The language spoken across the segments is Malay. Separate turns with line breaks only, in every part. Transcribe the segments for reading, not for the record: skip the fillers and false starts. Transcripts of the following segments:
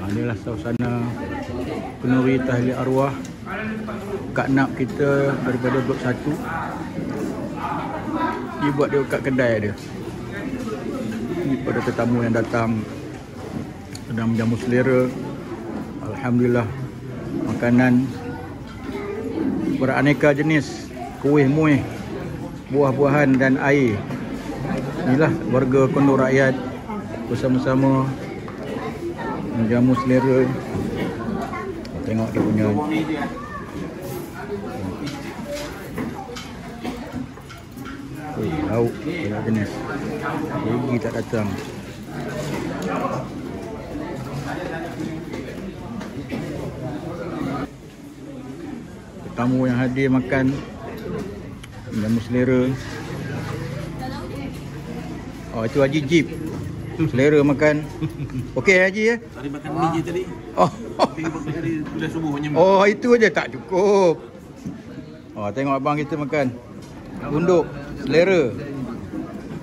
Inilah suasana kenduri tahlil arwah Kak Nap kita daripada Blok 1. Dia buat dia kat kedai dia. Ini pada tetamu yang datang sedang menjamu selera. Alhamdulillah, makanan beraneka jenis, kuih muih, buah-buahan dan air. Inilah warga Kondor Rakyat bersama-sama menjamu selera. Tengok dia punya lauk banyak jenis. Gigi tak datang. Tetamu yang hadir makan menjamu selera. Oh, itu Haji Jip. Selera makan. Okey Haji ya?
Tadi makan ni je tadi.
Oh.
Sudah subuh hanya.
Oh, itu aja tak cukup. Oh, tengok abang kita makan. Tunduk selera.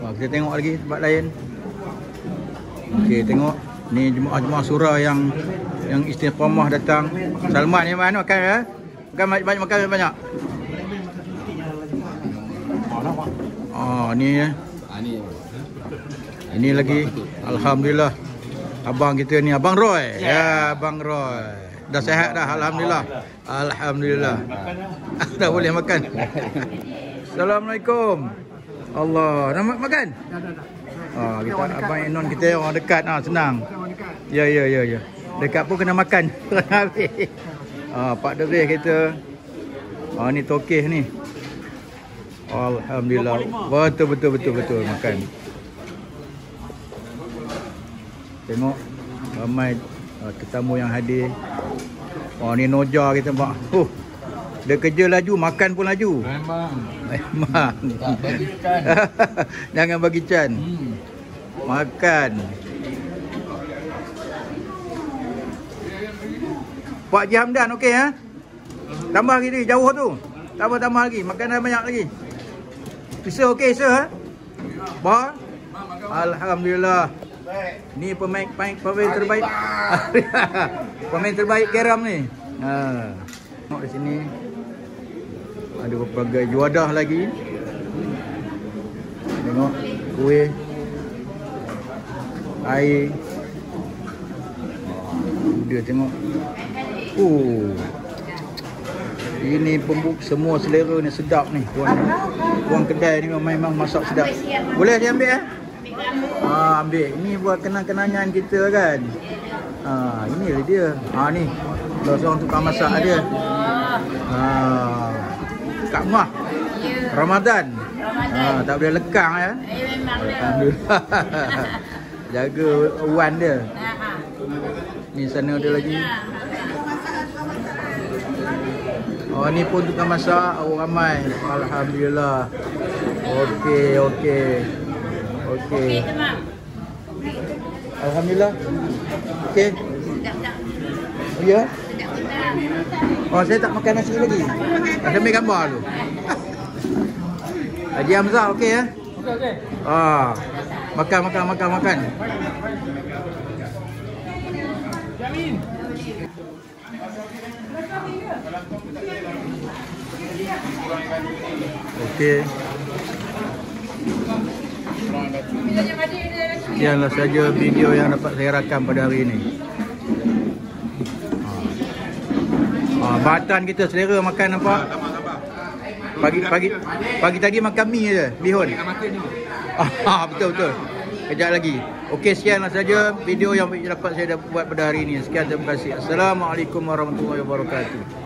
Oh, kita tengok lagi tempat lain. Okey, tengok ni jemaah-jemaah surah yang istiqamah datang. Salman ni mana makan ya? Makan banyak, makan banyak. Oh, ni ya. Ini lagi, alhamdulillah. Abang kita ni, Abang Roy. Ya, Abang Roy. Dah sihat dah, alhamdulillah. Alhamdulillah. Dah boleh makan. Assalamualaikum. Allah, nak makan? Dah. Kita abang Enon kita orang dekat, senang. Ya. Dekat pun kena makan. Habis. Pak Derih kita. Ni tokeh ni. Alhamdulillah. Betul makan. Tengok ramai tetamu yang hadir. Ni Noja kita pak. Dia kerja laju, makan pun laju. Memang. Tak bagi can. Jangan bagi can. Makan. Pak Haji Hamdan okey ha? Tambah lagi jauh tu. Tambah lagi, makanan banyak lagi. Isa okey isa ha? Bah. Alhamdulillah. Ni pemain terbaik. Pemain terbaik garam ni. Tengok di sini. Ada berbagai juadah lagi. Tengok kuih, air. Dia tengok. Ini pembuk semua selera ni, sedap ni. Tuan kedai ni memang masak sedap. Boleh dia ambil ambil. Ini buat kenang-kenangan kita kan. Inilah dia. Ni seorang tukang masak dia. Kak Mah Ramadan. Tak boleh lekang ya. Alhamdulillah. Jaga wan dia. Ni sana ada lagi. Ni pun tukang masak, orang ramai. Alhamdulillah. Okey. Alhamdulillah. Okey. Oh ya? Saya tak makan nasi lagi. Ada ambil gambar tu. Haji Hamzah okey ya? Okey. Makan. Jamin. Okey. Sekianlah saja video yang dapat saya rakam pada hari ini. Batan kita selera makan nampak. Pagi tadi makan mie je, bihun. Betul. Kejap lagi. Okey, sekianlah saja video yang dapat saya buat pada hari ini. Sekian, terima kasih. Assalamualaikum warahmatullahi wabarakatuh.